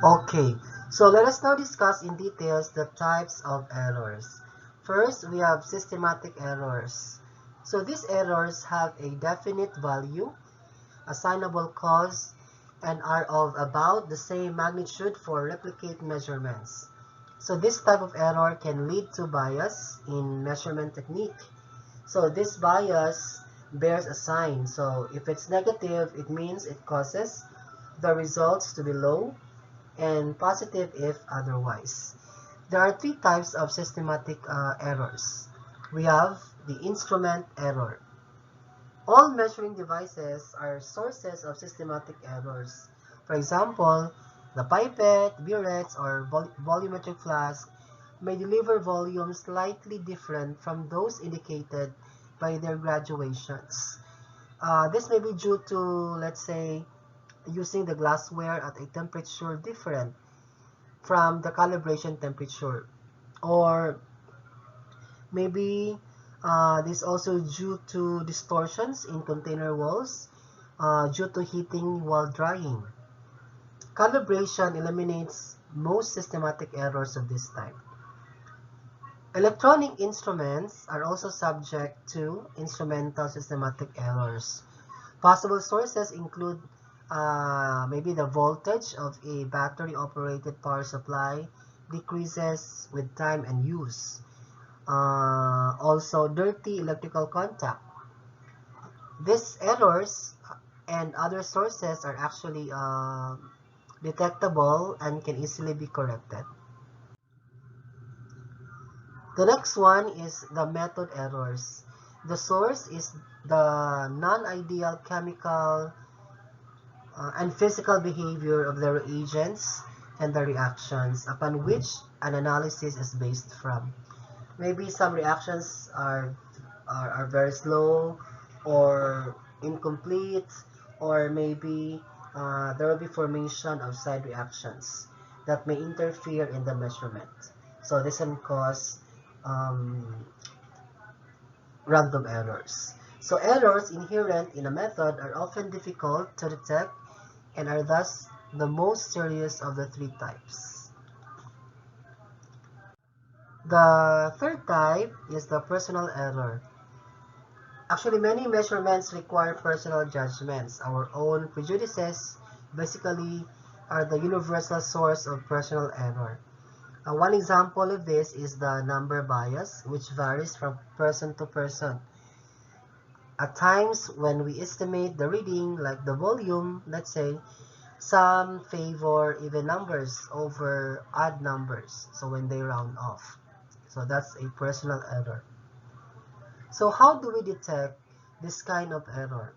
Okay, so let us now discuss in details the types of errors. First, we have systematic errors. So these errors have a definite value, assignable cause, and are of about the same magnitude for replicate measurements. So this type of error can lead to bias in measurement technique. So this bias bears a sign. So if it's negative, it means it causes the results to be low, and positive if otherwise. There are three types of systematic errors. We have the instrument error. All measuring devices are sources of systematic errors. For example, the pipette, burettes, or volumetric flask may deliver volumes slightly different from those indicated by their graduations. This may be due to, let's say, using the glassware at a temperature different from the calibration temperature, or maybe this also due to distortions in container walls due to heating while drying. Calibration eliminates most systematic errors of this type. Electronic instruments are also subject to instrumental systematic errors. Possible sources include maybe the voltage of a battery-operated power supply decreases with time and use. Also, dirty electrical contact. These errors and other sources are actually detectable and can easily be corrected. The next one is the method errors. The source is the non-ideal chemical and physical behavior of the reagents and the reactions upon which an analysis is based from. Maybe some reactions are very slow or incomplete, or maybe there will be formation of side reactions that may interfere in the measurement. So this can cause um, random errors. So errors inherent in a method are often difficult to detect and are thus the most serious of the three types. The third type is the personal error. Actually, many measurements require personal judgments. Our own prejudices basically are the universal source of personal error. One example of this is the number bias, which varies from person to person. At times, when we estimate the reading, like the volume, let's say, some favor even numbers over odd numbers, so when they round off. So that's a personal error. So how do we detect this kind of error?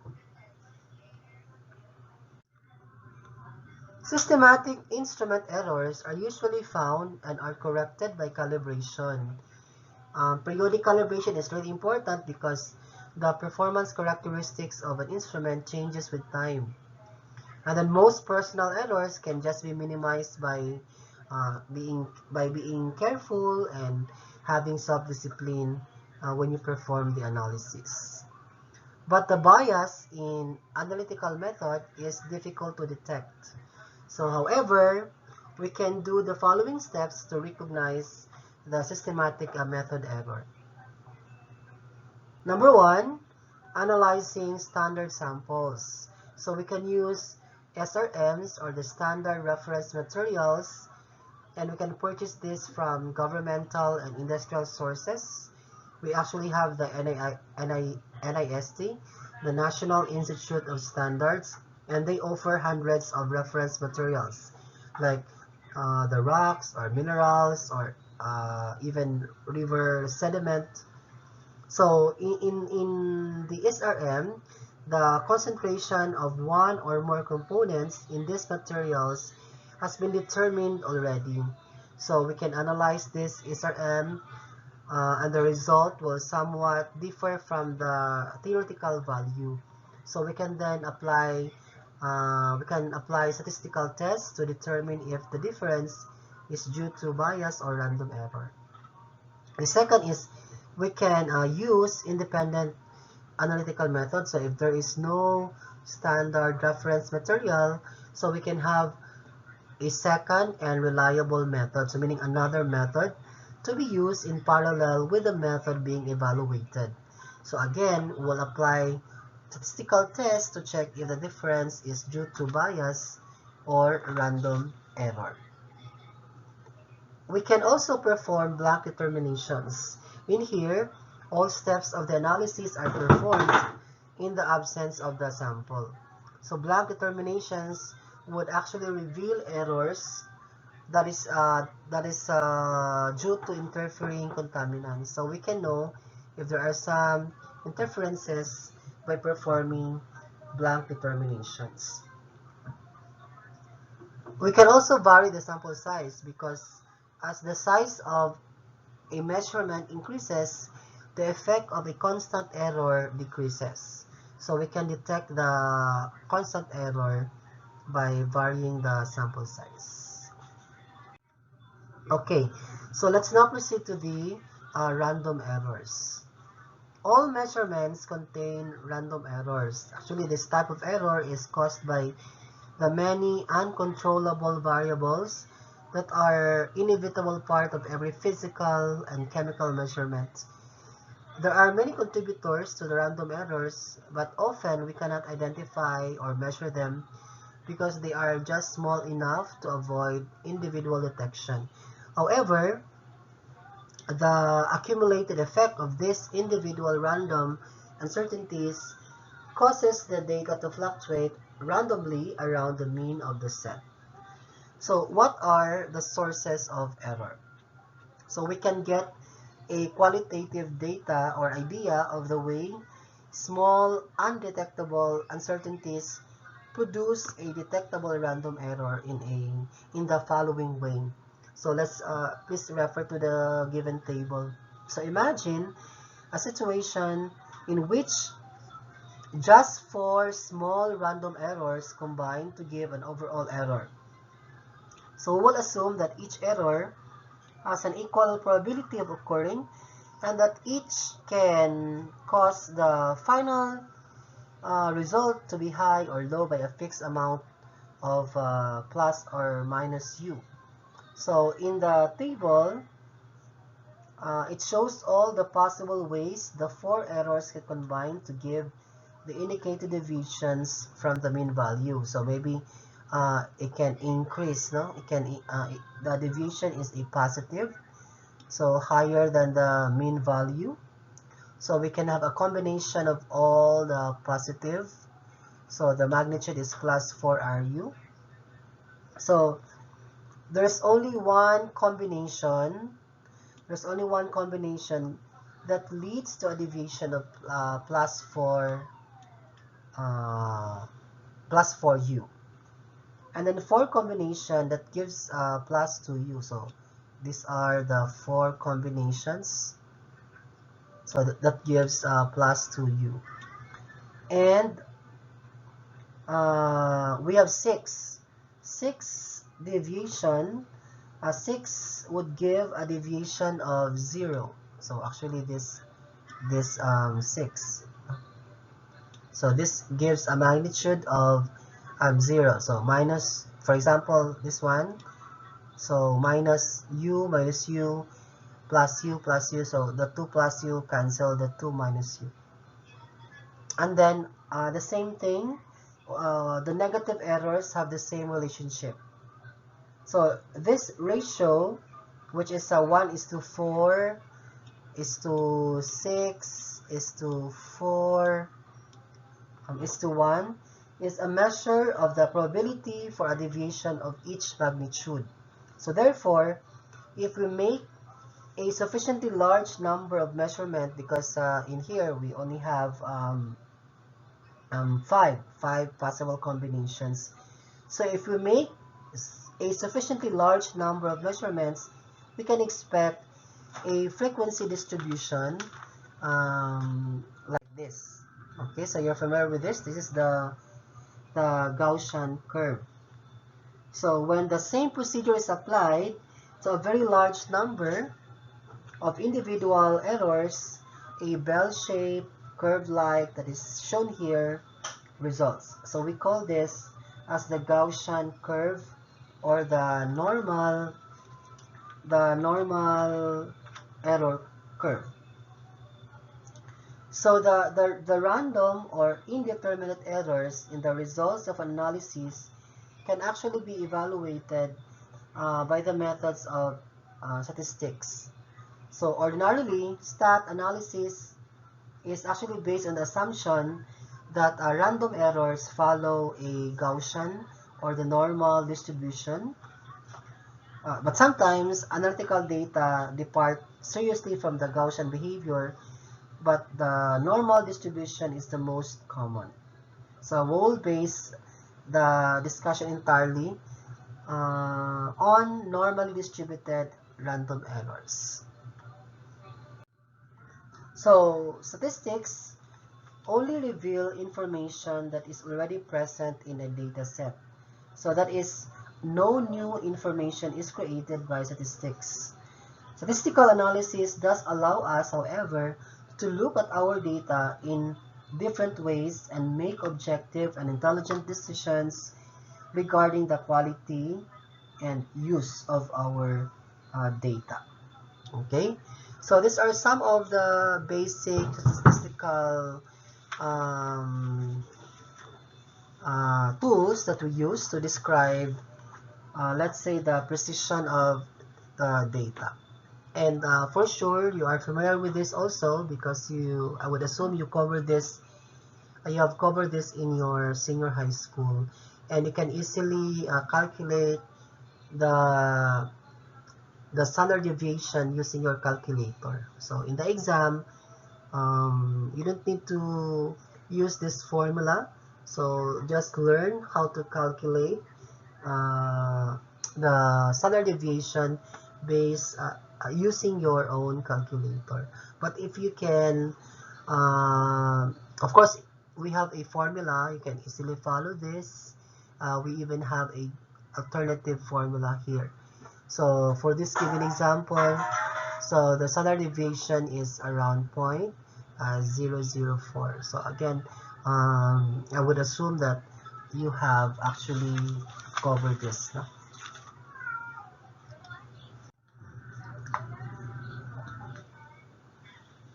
Systematic instrument errors are usually found and are corrected by calibration. Periodic calibration is really important because the performance characteristics of an instrument changes with time. And then most personal errors can just be minimized by being careful and having self-discipline when you perform the analysis. But the bias in analytical method is difficult to detect. So, however, we can do the following steps to recognize the systematic method error. Number one, analyzing standard samples. So we can use SRMs, or the standard reference materials, and we can purchase this from governmental and industrial sources. We actually have the NIST, the National Institute of Standards, and they offer hundreds of reference materials like the rocks or minerals, or even river sediment. So in the SRM, the concentration of one or more components in these materials has been determined already. So we can analyze this SRM, and the result will somewhat differ from the theoretical value. So we can apply statistical tests to determine if the difference is due to bias or random error. The second is we can use independent analytical method. So if there is no standard reference material, so we can have a second and reliable method, so meaning another method to be used in parallel with the method being evaluated. So again, we'll apply statistical tests to check if the difference is due to bias or random error. We can also perform blank determinations. In here, all steps of the analysis are performed in the absence of the sample. So blank determinations would actually reveal errors that is due to interfering contaminants. So we can know if there are some interferences by performing blank determinations. We can also vary the sample size because as the size of a measurement increases, the effect of a constant error decreases. So we can detect the constant error by varying the sample size. Okay, so let's now proceed to the random errors. All measurements contain random errors. Actually, this type of error is caused by the many uncontrollable variables that are inevitable part of every physical and chemical measurement. There are many contributors to the random errors, but often we cannot identify or measure them because they are just small enough to avoid individual detection. However, the accumulated effect of these individual random uncertainties causes the data to fluctuate randomly around the mean of the set. So what are the sources of error? So we can get a qualitative data or idea of the way small undetectable uncertainties produce a detectable random error in the following way. So let's please refer to the given table. So imagine a situation in which just 4 small random errors combine to give an overall error. So we'll assume that each error has an equal probability of occurring and that each can cause the final result to be high or low by a fixed amount of plus or minus u. So in the table, it shows all the possible ways the 4 errors can combine to give the indicated deviations from the mean value. So maybe it can increase, no? The deviation is a positive, so higher than the mean value. So we can have a combination of all the positive. So the magnitude is plus 4 RU. So there's only one combination. There's only one combination that leads to a deviation of plus 4u. And then 4 combination that gives plus 2u. So these are the 4 combinations. So that gives plus 2u. And we have 6. 6 deviation. 6 would give a deviation of 0. So actually this 6. So this gives a magnitude of 0. So minus, for example, this one. So minus u, plus u, plus u. So the 2 plus u cancel the 2 minus u. And then the same thing, the negative errors have the same relationship. So this ratio, which is 1:4, is to 6, is to 4, is to 1, is a measure of the probability for a deviation of each magnitude. So therefore, if we make a sufficiently large number of measurements, because in here we only have 5 possible combinations. So if we make a sufficiently large number of measurements, we can expect a frequency distribution like this. Okay, so you're familiar with this. This is the Gaussian curve. So when the same procedure is applied to a very large number of individual errors, a bell-shaped curve-like that is shown here results. So we call this as the Gaussian curve or the normal error curve. So the random or indeterminate errors in the results of analysis can actually be evaluated by the methods of statistics. So ordinarily, stat analysis is actually based on the assumption that random errors follow a Gaussian or the normal distribution. But sometimes analytical data depart seriously from the Gaussian behavior, but the normal distribution is the most common. So we'll base the discussion entirely on normally distributed random errors. So statistics only reveal information that is already present in a data set. So that is, no new information is created by statistics. Statistical analysis does allow us, however, to look at our data in different ways and make objective and intelligent decisions regarding the quality and use of our data. Okay, so these are some of the basic statistical tools that we use to describe, let's say, the precision of the data. And for sure, you are familiar with this also because I would assume you have covered this in your senior high school, and you can easily calculate the standard deviation using your calculator. So in the exam, you don't need to use this formula. So just learn how to calculate the standard deviation based using your own calculator. But if you can, of course, we have a formula. You can easily follow this. We even have a alternative formula here. So for this given example, so the standard deviation is around 0.004. So again, I would assume that you have actually covered this. No?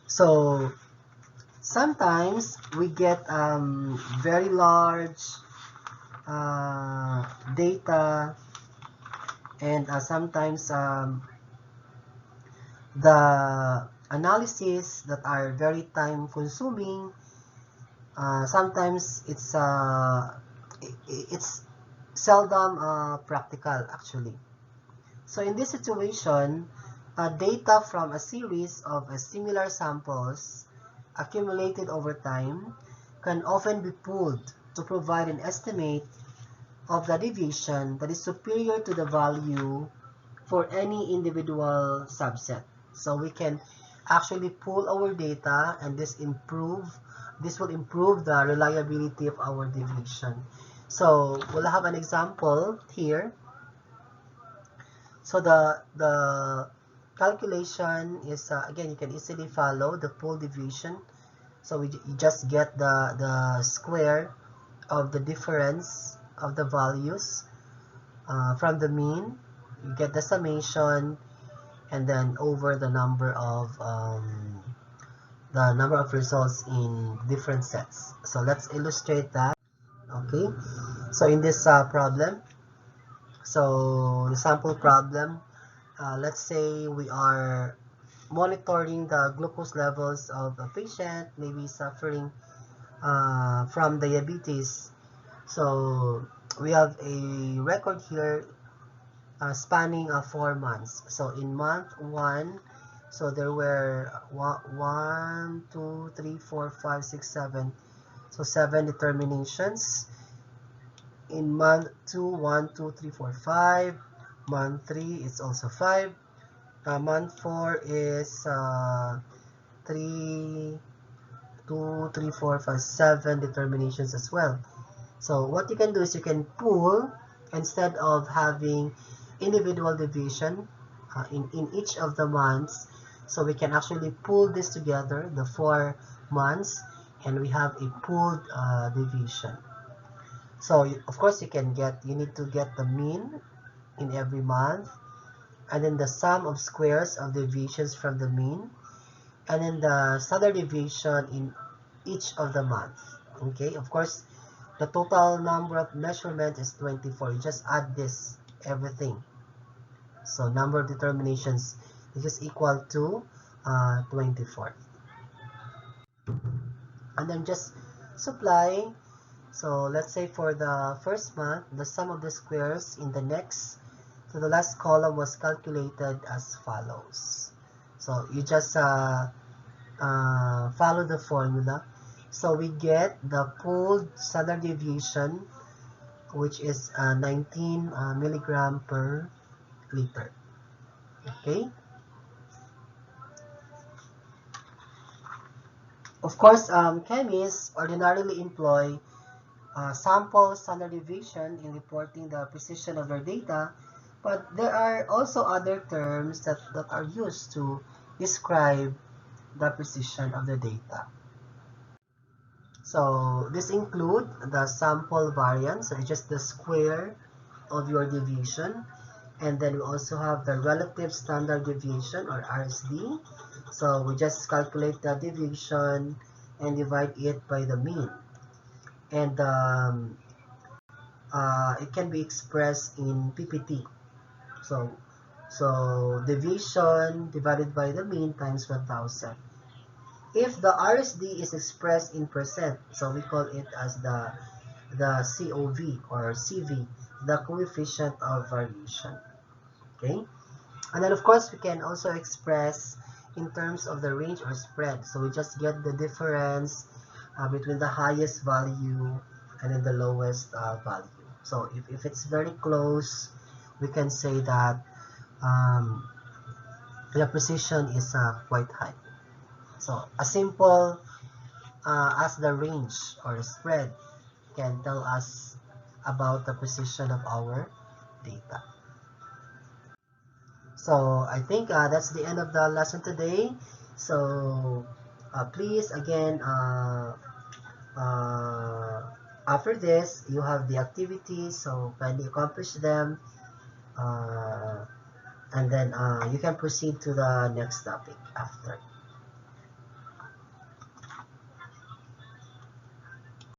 So sometimes we get very large data, and sometimes the analysis that are very time consuming. Sometimes it's seldom practical actually. So in this situation, data from a series of similar samples accumulated over time can often be pooled to provide an estimate of the deviation that is superior to the value for any individual subset. So we can actually pool our data, and this will improve the reliability of our deviation. So we'll have an example here. So the calculation is again, you can easily follow the pool deviation. So you just get the square of the difference of the values from the mean. You get the summation, and then over the number of results in different sets. So let's illustrate that. Okay, so in this problem, so the sample problem, let's say we are monitoring the glucose levels of a patient, maybe suffering from diabetes. So we have a record here spanning 4 months. So in month 1, so there were 1, 2, 3, 4, 5, 6, 7. So 7 determinations. In month 2, 1, 2, 3, 4, 5. Month 3 is also 5. Month 4 is 3, 2, 3, 4, 5, 7 determinations as well. So what you can do is you can pool instead of having individual division in each of the months. So we can actually pool this together, the 4 months, and we have a pooled division. So of course you need to get the mean in every month, and then the sum of squares of deviations from the mean, and then the standard deviation in each of the month. Okay, of course, the total number of measurement is 24. You just add this, everything. So number of determinations is equal to 24. And then just supply. So let's say for the first month, the sum of the squares in the next to the last column was calculated as follows. So you just follow the formula. So we get the pooled standard deviation, which is 19 milligram per liter. Okay. Of course, chemists ordinarily employ sample standard deviation in reporting the precision of their data, but there are also other terms that are used to describe the precision of the data. So this include the sample variance, so it's just the square of your deviation. And then we also have the relative standard deviation, or RSD. So we just calculate the deviation and divide it by the mean. And it can be expressed in PPT. So deviation divided by the mean times 1000. If the RSD is expressed in percent, so we call it as the COV or CV, the coefficient of variation. Okay, and then of course we can also express in terms of the range or spread. So we just get the difference between the highest value and then the lowest value. So if it's very close, we can say that the precision is quite high. So as simple as the range or spread can tell us about the precision of our data. So I think that's the end of the lesson today. So please again, after this you have the activities, so kindly accomplish them, and then you can proceed to the next topic after.